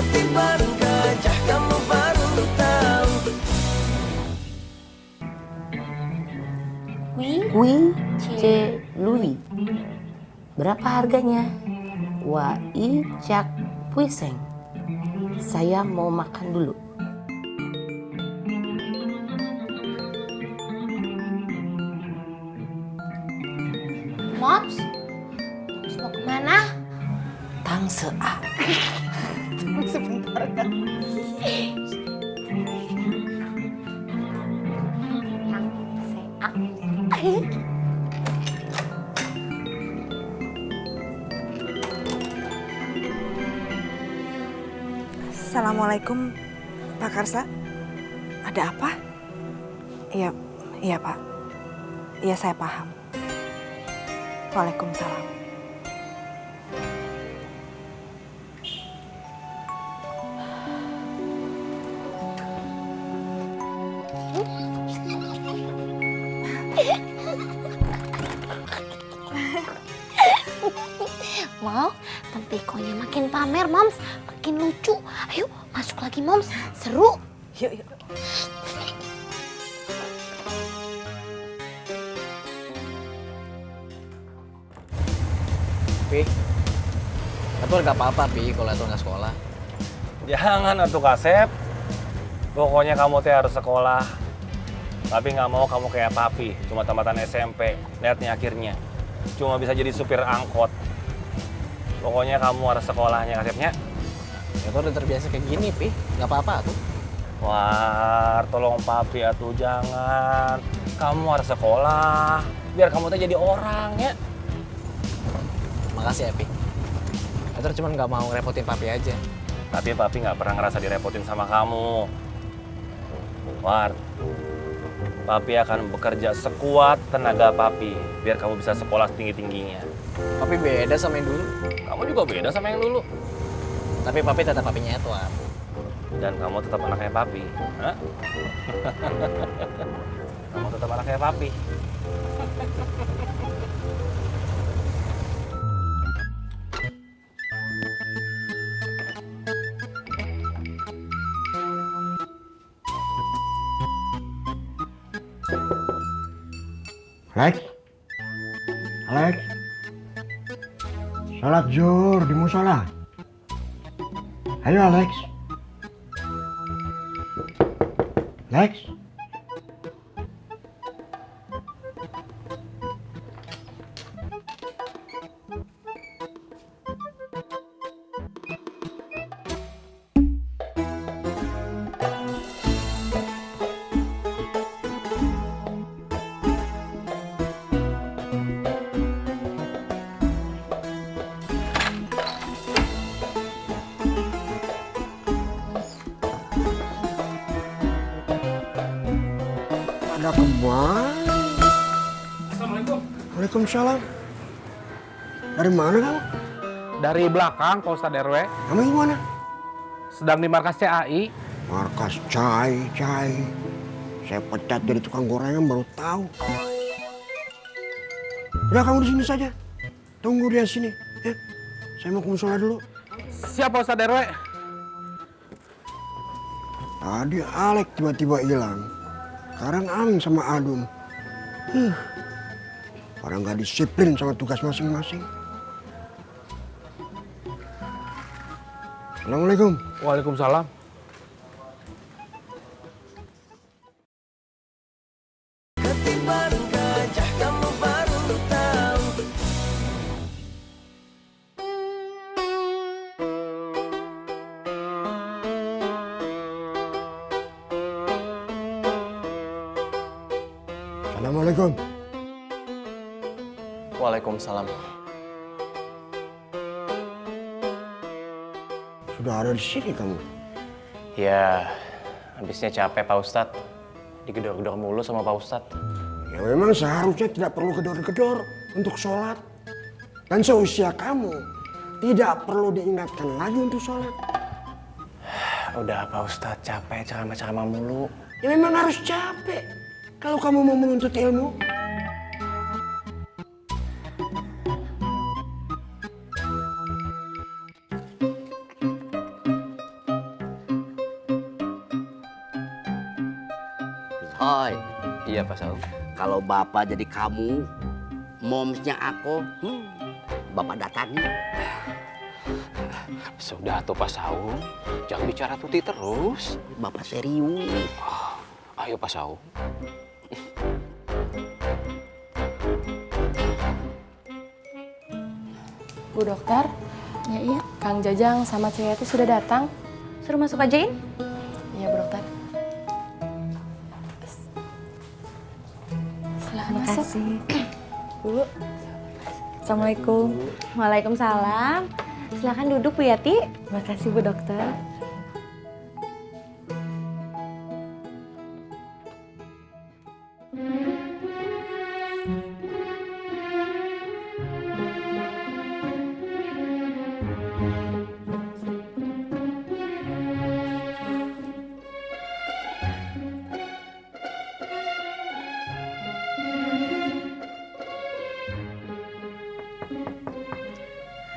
Ketiban gajah kamu baru tahu. Kui C. Lui. Berapa harganya? Wai cak puiseng. Saya mau makan dulu. Moms mau kemana? Tang sea. Sebentar kan. Assalamualaikum, Pak Karsa. Ada apa? Iya Pak. Iya saya paham. Waalaikumsalam. Wow, tempikonya makin pamer, Moms. Makin lucu. Ayo, masuk lagi, Moms. Seru. Yuk. Pi, Edward gak apa-apa, Pi, kalau Edward gak sekolah. Jangan atuh Kasep. Pokoknya kamu teh harus sekolah. Tapi nggak mau kamu kayak papi, cuma tamatan SMP. Lihat nih akhirnya. Cuma bisa jadi supir angkot. Pokoknya kamu harus sekolahnya Kasepnya. Edward udah terbiasa kayak gini, Pi. Gak apa-apa tuh. Wah, tolong papi atuh jangan. Kamu harus sekolah. Biar kamu teh jadi orang ya. Makasih ya, Pi. Edward cuma gak mau ngerepotin papi aja. Tapi papi nggak pernah ngerasa direpotin sama kamu. War, papi akan bekerja sekuat tenaga papi biar kamu bisa sekolah setinggi-tingginya. Papi beda sama yang dulu. Kamu juga beda sama yang dulu. Tapi papi tetap papinya Edward. Dan kamu tetap anaknya papi. Hah? Kamu tetap anaknya papi. Alex, salat zuhur di musola. Ayo Alex. Lex. Ada kemana? Assalamualaikum. Waalaikumsalam. Dari mana kamu? Dari belakang Pak Ustadz RW, Kamu gimana? sedang di markas CAI. Markas cai. Saya pecat jadi tukang gorengan baru tahu. Udah kamu di sini saja. Tunggu dia sini. Ya. Saya mau ke musola dulu. Siap Pak Ustadz RW. Tadi Alex tiba-tiba hilang. Sekarang Aming sama Adum. Pada nggak disiplin sama tugas masing-masing. Assalamualaikum. Waalaikumsalam. Ketiban gajah kamu baru tahu. Assalamualaikum. Waalaikumsalam. Sudah ada di sini kamu. Ya, habisnya capek Pak Ustadz. Digedor-gedor mulu sama Pak Ustadz. Ya memang seharusnya tidak perlu gedor-gedor untuk sholat. Dan seusia kamu tidak perlu diingatkan lagi untuk sholat. Udah Pak Ustadz, capek ceramah-ceramah mulu. Ya memang harus capek. Kalau kamu mau menuntut ilmu. Oh iya Pak Saung. Kalau Bapak jadi kamu, momsnya aku, Bapak datangi. Sudah tuh Pak Saung, jangan bicara Tuti terus. Bapak serius. Ayo Pak Saung. Bu dokter, Ya iya. Kang Jajang sama Ceyati sudah datang. Suruh masuk ajain. Iya Bu dokter. Silahkan masuk. Bu. Assalamualaikum. Waalaikumsalam. Silakan duduk Bu Yati. Makasih Bu Dokter.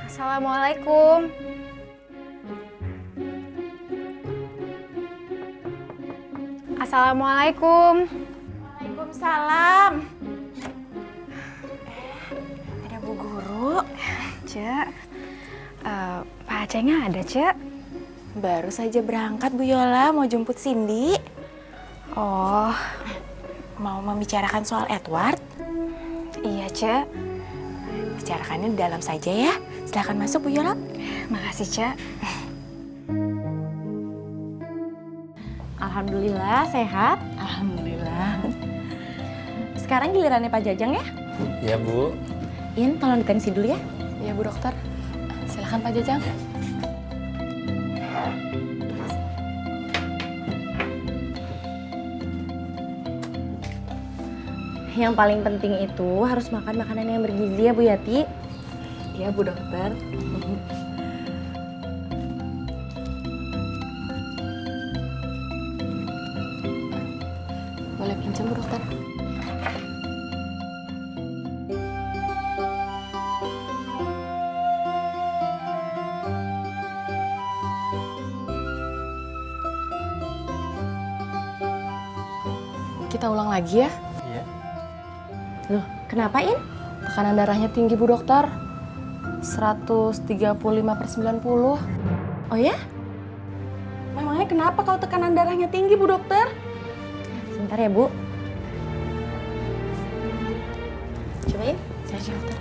Assalamualaikum. Assalamualaikum. Waalaikumsalam. Ada Bu Guru. Cek. Pak Acehnya ada, Cek? Baru saja berangkat Bu Yola, mau jemput Cindy. Oh, mau membicarakan soal Edward? Iya, Cek. Bicarakannya di dalam saja ya. Silakan masuk Bu Yola. Makasih, Cek. Alhamdulillah sehat. Alhamdulillah. Sekarang gilirannya Pak Jajang ya. Iya Bu. In, tolong ditensi dulu ya. Iya Bu dokter. Silakan Pak Jajang. Yang paling penting itu harus makan makanan yang bergizi ya Bu Yati. Iya Bu Dokter. Boleh pinjam Bu dokter? Kita ulang lagi ya. Iya. Loh, kenapa In? Tekanan darahnya tinggi Bu dokter. 135/90. Oh ya? Memangnya kenapa kalau tekanan darahnya tinggi Bu Dokter? Sebentar ya Bu. Cobain. Saya dokter.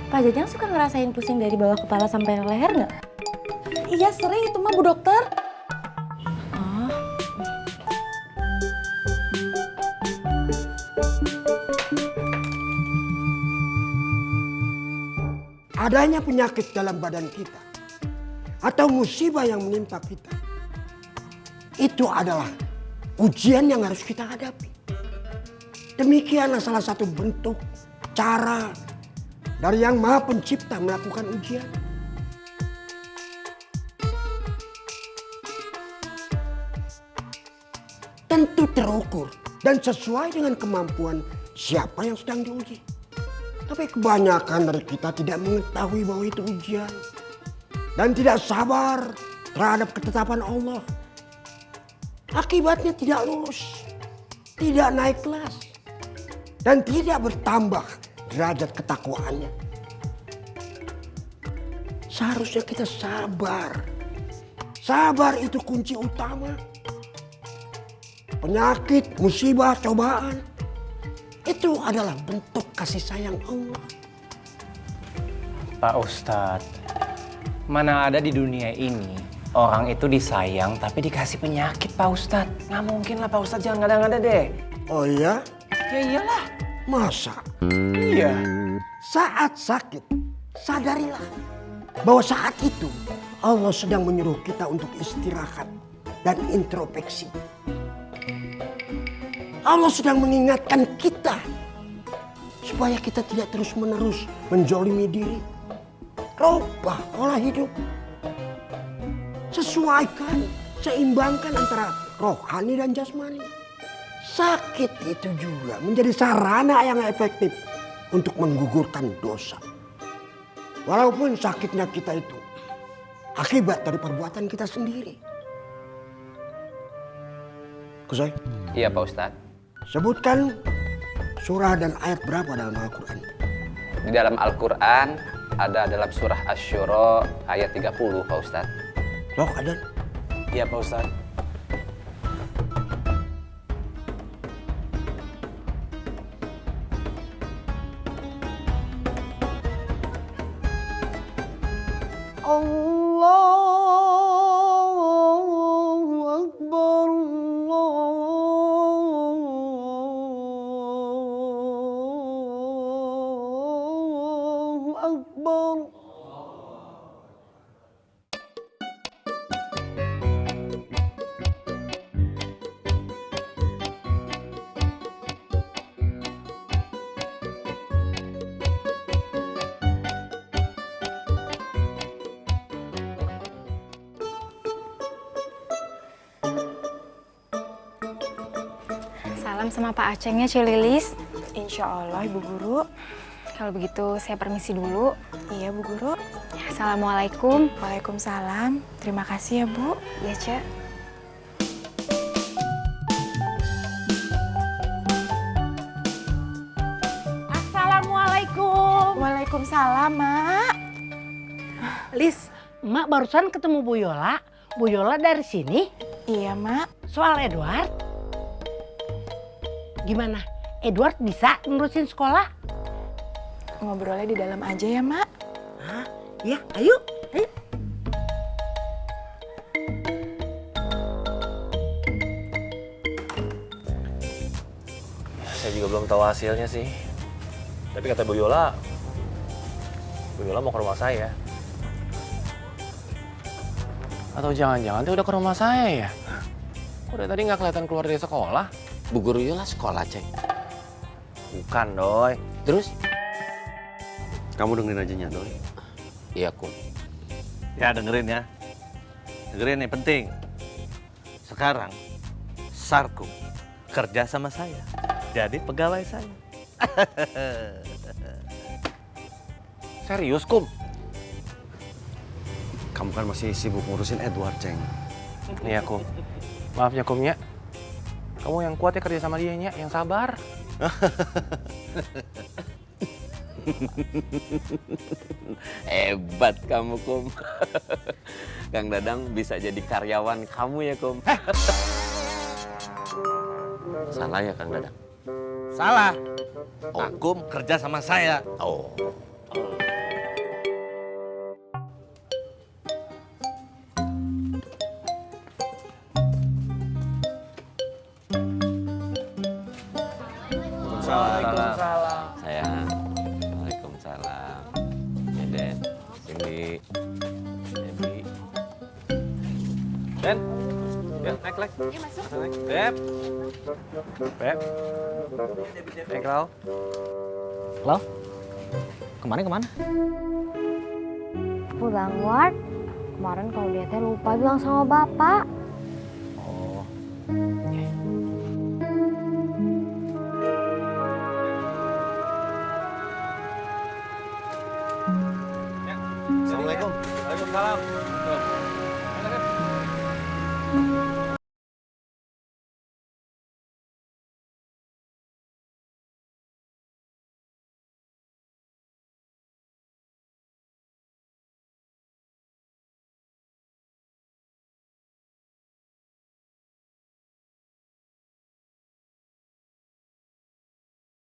Pak Jajang suka ngerasain pusing dari bawah kepala sampai leher nggak? Iya sering itu mah Bu Dokter. Oh, Adanya penyakit dalam badan kita atau musibah yang menimpa kita, itu adalah ujian yang harus kita hadapi. Demikianlah salah satu bentuk cara dari Yang Maha Pencipta melakukan ujian. Tentu terukur dan sesuai dengan kemampuan siapa yang sedang diuji. Tapi kebanyakan dari kita tidak mengetahui bahwa itu ujian dan tidak sabar terhadap ketetapan Allah. Akibatnya tidak lulus, tidak naik kelas, dan tidak bertambah derajat ketakwaannya. Seharusnya kita sabar. Sabar itu kunci utama. Penyakit, musibah, cobaan itu adalah bentuk kasih sayang Allah. Pak Ustadz, mana ada di dunia ini orang itu disayang tapi dikasih penyakit Pak Ustadz. Nggak mungkin lah Pak Ustadz, jangan ngada-ngada deh. Oh iya? Ya iyalah. Masa? Iya. Saat sakit, sadarilah bahwa saat itu Allah sedang menyuruh kita untuk istirahat dan introspeksi. Allah sedang mengingatkan kita supaya kita tidak terus-menerus menjolimi diri. Rubah pola hidup. Sesuaikan, seimbangkan antara rohani dan jasmani. Sakit itu juga menjadi sarana yang efektif untuk menggugurkan dosa. Walaupun sakitnya kita itu akibat dari perbuatan kita sendiri. Kusoi? Iya Pak Ustadz. Sebutkan surah dan ayat berapa dalam Al-Quran? Di dalam Al-Quran ada dalam surah Asy-Syura ayat 30 Pak Ustadz. Loh, ada? Iya Pak Ustadz. Allahu Akbar, Allahu Akbar. Salam sama Pak Acengnya, Cililis. Insya Allah, Ibu Guru. Kalau begitu, saya permisi dulu. Iya, Bu Guru. Assalamualaikum. Waalaikumsalam. Terima kasih ya, Bu. Iya, Cek. Assalamualaikum. Waalaikumsalam, Mak. Lis, Mak barusan ketemu Bu Yola. Bu Yola dari sini. Iya, Mak. Soal Edward. Gimana? Edward bisa nerusin sekolah? Ngobrolnya di dalam aja ya, Mak. Hah? Ya, ayo. Ayo. Saya juga belum tahu hasilnya sih. Tapi kata Bu Yola mau ke rumah saya. Atau jangan-jangan dia udah ke rumah saya ya? Kok dari tadi nggak kelihatan keluar dari sekolah? Bu Guru Yola sekolah, Ceng. Bukan, Doi. Terus? Kamu dengerin aja nya, Doi. Iya, Kum. Ya dengerin ya. Dengerin nih penting. Sekarang Sarkum kerja sama saya. Jadi pegawai saya. Serius, Kum? Kamu kan masih sibuk ngurusin Edward, Ceng. Nih ya, Kum. Maaf ya, Kum ya. Kamu yang kuat ya kerja sama dia, Nya. Yang sabar. Hebat kamu, Kum. Kang Dadang bisa jadi karyawan kamu ya, Kum. Salah ya, Kang Dadang? Salah. Oh, Kum kerja sama saya. Oh. Waalaikumsalam. Sayang. Waalaikumsalam. Ya, Den. Sini. Debbie. Den. Ya, naik. Iya, masuk. Beb. Beb. Naik, Lau. Halo? Kemana? Pulang, Ward. Kemarin kalau dia teh lupa bilang sama Bapak. Oh. Assalamualaikum. Waalaikumsalam. Tuh.